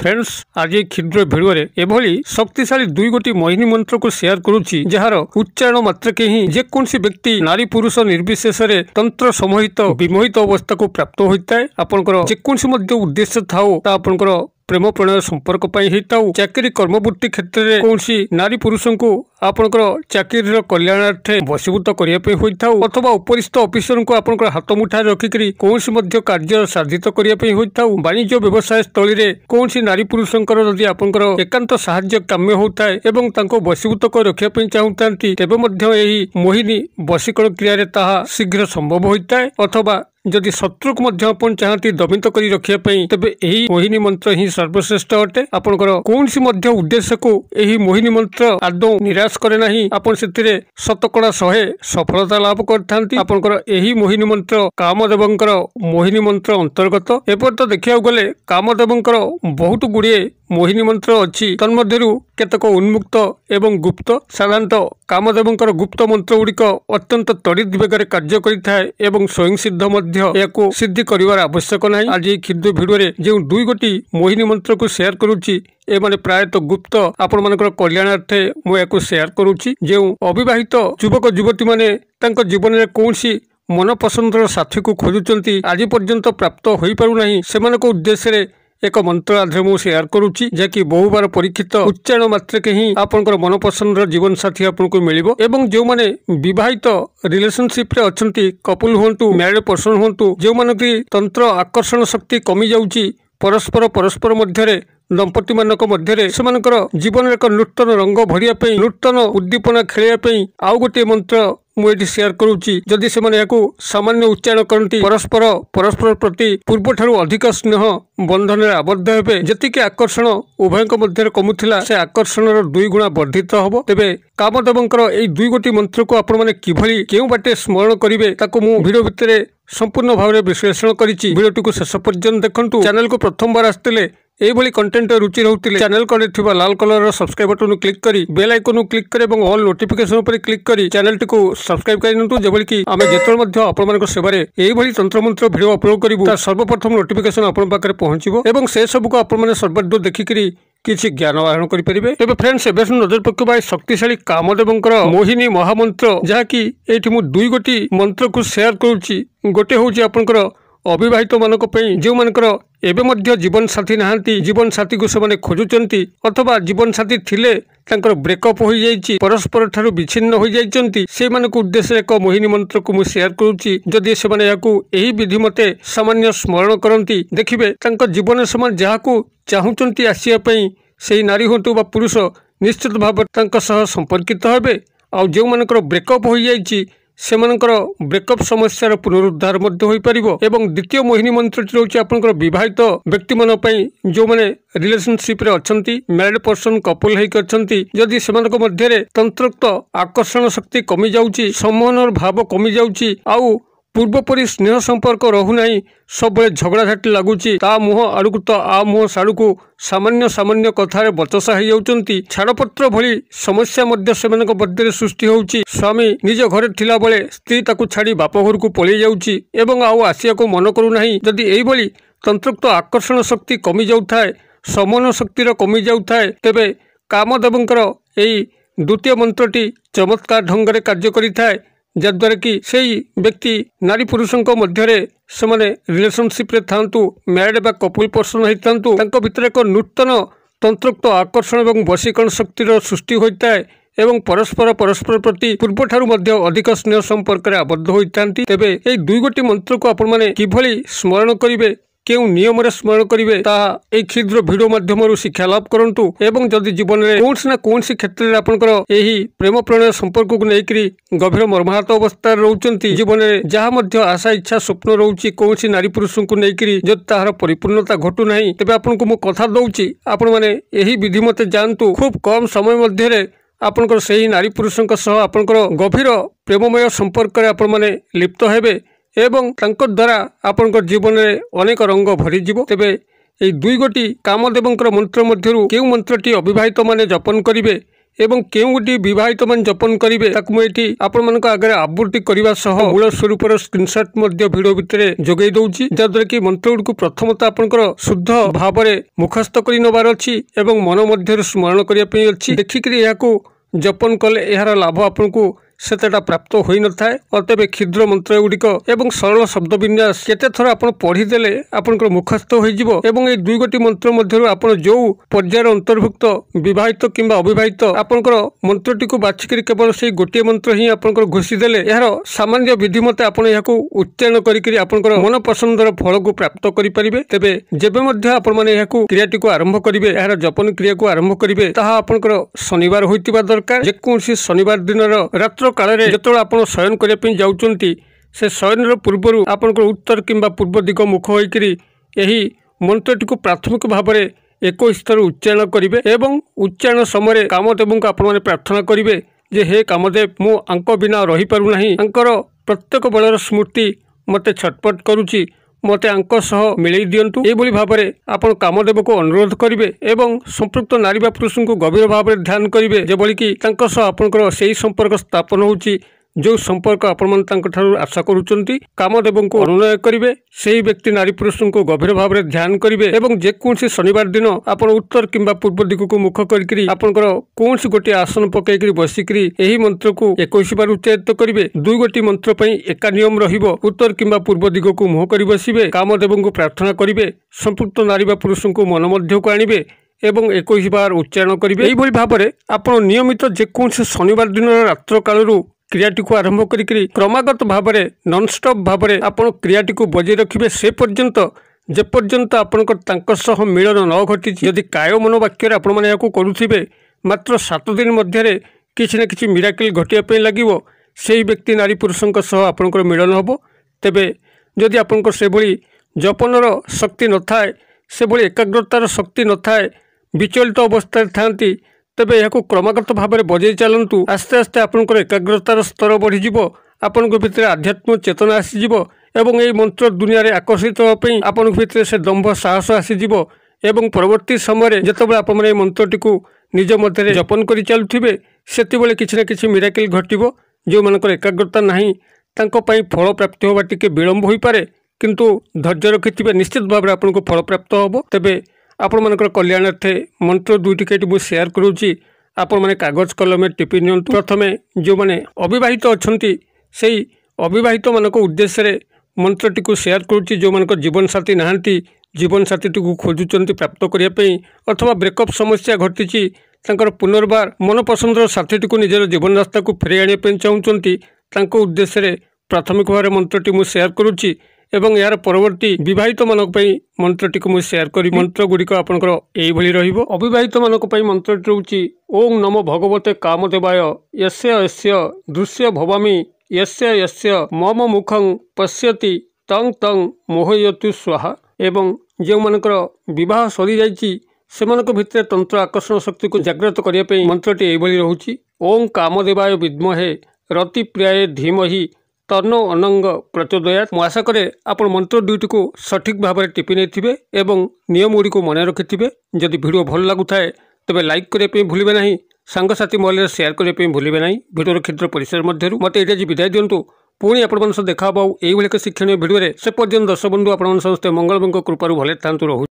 Friends आज क्षुद्र video एभली शक्तिशाली दुई गोटी मोहिनी मंत्र को शेयर करुच्ची जार उच्चारण मात्रके ही जेकोसी व्यक्ति नारी पुरुष निर्विशेष तंत्र समोहित विमोहित अवस्था को प्राप्त होता है। आपनकर जेकोसी उद्देश्य थाओ ता आपनकर प्रेम प्रणय संपर्क होता चाकरी कर्मवृत्ति क्षेत्र में कौन नारी पुरुष को आपनकर चाकरी कल्याणार्थे बसीभूत करने होता अथवा उपरिस्थ ऑफिसर को आपनकर हाथ मुठा रखिक कौन कार्य साधित करने होता वाणिज्य व्यवसाय स्थल में कौन नारी पुरुषंकर जदि आपनकर एकांत साहाय्य काम्य होता है एवं तांको बसीभूत कर रखा चाहूता तेबे मोहिनी बसीकरण क्रिया ताहा शीघ्र संभव होता है अथवा जदि शत्रु को चाहती दमित कर रखापी तेबे यही मोहिनी मंत्र ही सर्वश्रेष्ठ अटे। आपनकर कौन उद्देश्य को यही मोहिनी मंत्र आदौ निराश करे नहीं आपन से शतकड़ा 100 सफलता लाभ करथांती। आपनकर यही मोहिनी मंत्र कामदेवंकर मोहिनी मंत्र अंतर्गत। एपर तो देखिया गले कामदेवंकर बहुत गुड़िए मोहिनी मंत्र अच्छी तन्मध्यरु केतक उन्मुक्त एवं गुप्त। साधारणतः कामदेवंकर गुप्त मंत्र गुड़िक अत्यंत त्वरित वेगर कार्य करिथाए एवं स्वयं सिद्ध याकू सिद्धि करिवार आवश्यक नहीं। आज क्षुद्र भिडियो जो दुई गोटी मोहिनी मंत्र को शेयर करुच्ची ए माने प्रायतः गुप्त आपण मानकर कल्याणार्थे मुझे शेयर करुच्ची। जो अविवाहित युवक युवती माने तांको जीवन में कौन मन पसंदर साथी को खोजुचंती आज पर्यंत प्राप्त हो पारुना सेमानक उद्देश्य एक मंत्र आधार मुझे शेयर करुच्ची जैकि बहुबार परीक्षित उच्चारण मात्रके ही आपनकर मन पसंदर जीवन साथी आपको मिलिबो। एवं जो माने विवाहित रिलेशनशिप रे अछंती कपल हुंतु मैरिड पर्सन हुंतु जो माने कि तंत्र आकर्षण शक्ति कमी जाउची परस्पर मध्यरे दंपति मानक मध्यरे सेमानकर जीवन एक नूतन रंग भरिया पे नूतन उद्दीपना खेलिया आउ गोटे मंत्र मुझे शेयर करुच्ची। जदि से सामान्य उच्चारण करती परस्पर प्रति पूर्व ठारू अधिक स्नेह बंधन में आबद्ध हेबे जतिके आकर्षण उभय मध्य कमुला से आकर्षण 2 गुणा वर्धित हम। तेबे कामदेवंकर एई 2 गोटी मंत्र को आपण माने किभली केउ बाटे स्मरण करिवे ताको मु वीडियो भितरे संपूर्ण भाव में विश्लेषण करिछि। वीडियोटी को शेष पर्यंत देखंतु। चैनल को प्रथम बार आस्ते एभली कंटेंट रुचि रोते चैनल को लाल कलर सब्सक्राइब बटन क्लिक करी बेल आइकन क्लिक करे और ऑल नोटिफिकेशन पर क्लिक करी चैनल टी को सब्सक्राइब करिनतु जेबली कि आमे जेतल आपण सेवारे एभली तंत्र मंत्र वीडियो अपलोड करिवु तार सर्वप्रथम नोटिफिकेशन आपण पाखरे पहुंचीबो एवं से सब को आपण माने सर्वदो देखिकरी किसी ज्ञान आहरण करें। तेज फ्रेंड्स एवं नजर पकाई शक्तिशाली कामदेवंकर मोहिनी महामंत्र जहाँकि ये मुझे 2 गोटी मंत्र को शेयर करुच्ची। गोटे हूँ आपंकर अविवाहित मानक जो मानकर एवं मध्य जीवन साथी नहांती जीवन साथी को से खोजुचंती अथवा जीवन साथी थिले तांकर ब्रेकअप हो जाइए परस्पर ठारू विच्छिन्न हो जाइए से मानक उद्देश्य एक मोहिनी मंत्र को मुझे शेयर करुच्ची। जदि से यही विधि मते सामान्य स्मरण करती देखिए जीवन से जहाँ चाहूँगी आसापी से नारी हूँ बा पुरुष निश्चित भाव संपर्कित हेबे। आ जो मानकर ब्रेकअप हो जाइए से ब्रेकअप समस्यार पुनरुद्धार हो पारिबो। एवं द्वितीय मोहिनी मंत्रटी रोचे आपनकर विवाहित व्यक्ति मान जो माने रिलेशनशिप रे अछंती मैरिड पर्सन कपल हेक अछंती जदि सेमानक मध्यरे तंत्रोक्त आकर्षण शक्ति कमी जाउची सम्मोहनर भाव कमी जाउची आउ पूर्वपरी स्नेह संपर्क रहूना सब झगड़ा झाटी लगुच ता मुह आड़क तो आ मुह साड़ू को सामान्य कथार बचसा हो जाती छाड़पत्र भली समस्या मध्य से मध्य सृष्टि होउची। स्वामी निज घरे थिला बेले स्त्री ताकू छाड़ी बाप घर को पलि जाउची एवं आउ आसिया को मन करूना। जदि एइभली तंत्रोक्त आकर्षण शक्ति कमी जाउथाए समन शक्तिर कमी जाउथाए तेबे कामदेवंकर एई द्वितीय मंत्रटी चमत्कार ढंग से कार्य करिथाए जद्वारा कि सेई व्यक्ति नारी पुरुषों मध्य रिलेशनशिप रे थांतु मैरिड बा कपल पर्सन होता तांको भितर एक नूतन तंत्रोक्त आकर्षण और वशीकरण शक्तिर सृष्टि होता है एवं परस्पर प्रति पूर्व ठारू मध्य अधिक स्नेह संपर्क में आबद्ध होता। तेबे एई 2 गोटी मंत्र को आपण माने किभली स्मरण करिवे केउ नियम रे स्मरण करिवे ताहा एई क्षुद्र वीडियो माध्यम शिक्षा लाभ करंतु। एवं जदि जीवन में कौन सी क्षेत्र में आपनकर एही प्रेम प्रणय संपर्क को लेकरी गभीर मर्माहत अवस्था रहउचंती जीवन में जहाँ मध्य आशा इच्छा स्वप्न रहउची कौन नारी पुरुष को लेकरी जदि ताहार परिपूर्णता घटू नहीं तेबे आपनको मु कथा दउची आपण माने एही विधि मते जानतु खूब कम समय मध्य आपनकर सही नारी पुरुषों सह आपनकर गभीर प्रेममय संपर्क रे आपण माने लिप्त हेबे एवं तांको द्वारा आपनकर जीवन में अनेक रंग भरीज। तेबे ये 2 गोटी कामदेवंकर मंत्र मध्यरु केउ मंत्रटी अविवाहित माने जपन करिवे एवं केउ गोटे विवाहित मान जपन करेंगे ताकू मुझे आपण आगे आवृत्ति करने सह मूल स्वरूपर स्क्रीनशॉट भिडियो भितर जोगई दूसरी जहाद्वारा कि मंत्र गुड़ी प्रथमतः आपंकर शुद्ध भाव में मुखस्थ कर नबार अच्छी एवं मन मध्य स्मरण करने अच्छी देखिक जपन कले यार लाभ आपन को सेटा प्राप्त हो न था। अतएव क्षुद्र मंत्र गुड़िक एवं सरल शब्द विन्यास केते थर आपण पढ़ीदेले आपनकर मुखस्थ हो दुई गोटी मंत्र मध्य आपन जो पर्यायर अंतर्भुक्त विवाहित किंबा अविवाहित आपनकर मंत्रटी को बाछिक केवल से गोटे मंत्र ही आपनकर घोषीदेले यार सामान्य विधि मते आपण याको उच्चारण करिकरी आपनकर मन पसंदर फल को प्राप्त करि परिबे। तेबे जेबे मध्य आपण माने याको क्रियाटी को आरंभ करिवे यार जपन क्रिया को आरंभ करिवे ताहा आपनकर शनिवार होइतिबा दरकार। जेकोसी शनिवार दिन रात्र काल जो आप शयन करने जाऊँगी से शयन पूर्व आपंकर उत्तर किंबा पूर्व दिग मुख होकर यही मंत्रटी को प्राथमिक भाव में 21 स्तर उच्चारण करेंगे एवं उच्चारण समय कामदेव को आपण प्रार्थना करेंगे जे हे कामदेव मु आंक बिना रही पारु नाही, आंकर प्रत्येक बलर स्मृति मते छटपट करुची, मते आंक सह मिलई दियंतु। एभली भाव में आपण कामदेव को अनुरोध करेंगे एवं संपृक्त नारी बा पुरुष को गभीर भाव में ध्यान करेंगे जेभली कि तांक सह आपनकर सेही संपर्क स्थापन होउची जो संपर्क आपण आशा करुचंती। कामदेव को अनुनय करेंगे सही व्यक्ति नारी पुरुष को गभीर भाव में ध्यान करेंगे एवं जेकोसी शनिवार दिन आपण उत्तर किंबा पूर्व दिग को मुख करी आपनकर कौन गोटे आसन पकईकरी बसिकी यही मंत्र को 21 बार उच्चारित करेंगे। दुई गोटी मंत्र पर एका नियम रहिबो उत्तर किंबा पूर्व दिग को मुह कर बसिबे, कामदेव को प्रार्थना करेंगे, संपृक्त नारी बा पुरुष को मन मध्य को आनिबे एवं 21 बार उच्चारण करेंगे। यही भाव में आपण नियमित जेकोसी शनिवार दिन रात्र कालरू क्रियाटी को आरंभ करी क्रमागत भाव में नॉनस्टॉप भाव में आपण क्रियाटी को बजाय रखिए से पर्यंत जेपर्यंत आपंकर मिलन न घटी। यदि काय मनोवाक्य आपण मैंने करुवे मात्र 7 दिन मध्य किसी न किसी मिराकल घटिया लगे से व्यक्ति नारी पुरुषों सह आपंकर मिलन हम। तेबे जदि आपंकर से भली जपनर शक्ति न थाए से भली एकाग्रतार शक्ति न थाए विचलित अवस्था थांती तेबे यह क्रमागत भाव में बजाई चलतु आस्ते आस्ते आपंकर एकाग्रतार स्तर बढ़ीज आपण भितर आध्यात्म चेतना आसीज एवं यही मंत्र दुनिया रे आकर्षित होगापी आपण भितर से दंभ साहस आसीज एवं परवर्ती समय जितेबाला आपण मंत्रटी को निज मध्य जपन कर चलुवे से किसी न किसी मिराकल घटो। जो मानकर एकाग्रता नहीं फल प्राप्ति होगा टिके विलंब हो पारे किंतु धैर्य रखिथे निश्चित भाव में आपको फल प्राप्त हम। तेबे आपण मानकर कल्याणार्थे मंत्र दुईटी कहीं मुझे शेयर करुँची आपण मैंने कागज कलम टिपि नि। प्रथमे जो मैंने अविवाहित अच्छा से अविवाहित मानक उद्देश्य मंत्रटी को शेयर करुँची जो मानक जीवन साथी नहांती जीवन साथी को खोजुंट प्राप्त करने अथवा ब्रेकअप समस्या घटी पुनर्बार मन पसंदर साथी को निजर जीवन रास्ता को फेर आने चाहूँगी उद्देश्य प्राथमिक भाव मंत्रटी मुझे शेयर करुँची एवं यार परवर्ती विवाहित मानक मंत्रटी को मुझे शेयर करी। मंत्र गुड़िक आपंकर यही रहिबो। अविवाहित मानक मंत्रटी होउची ओं नमो भगवते कामदेवाय यस्य यस्य दृश्य भवामी यस्य यस्य मम मुखं पश्यति तं तं मोहयतु स्वाहा। एवं जो मानकर विवाह सरी जाइछि सेमानक भितर तंत्र आकर्षण शक्ति को जागृत करने मंत्रटी यही रहुची ओं कामदेवाय विद्महे रति प्रियाय धीमहि तन्नो अनंग प्रचोदयात्। मु आशा करे आपण मंत्र दुईटी को सठिक भाव में टिपि नहीं एवं नियम गुड़ी को मन रखिथे। जदि वीडियो भल लगुए तेज लाइक करने भूलें ना, सांगसाथी महल शेयर करने भूलें ना। वीडियो क्षुद्र परिसर मध्य मत ये विदाय दिंतु पुणी आपण देखा यही एक शिक्षणीय भिडियो से पर्यंत दर्शक बंधु आपण समस्ते मंगल कृपारू भले था रहू।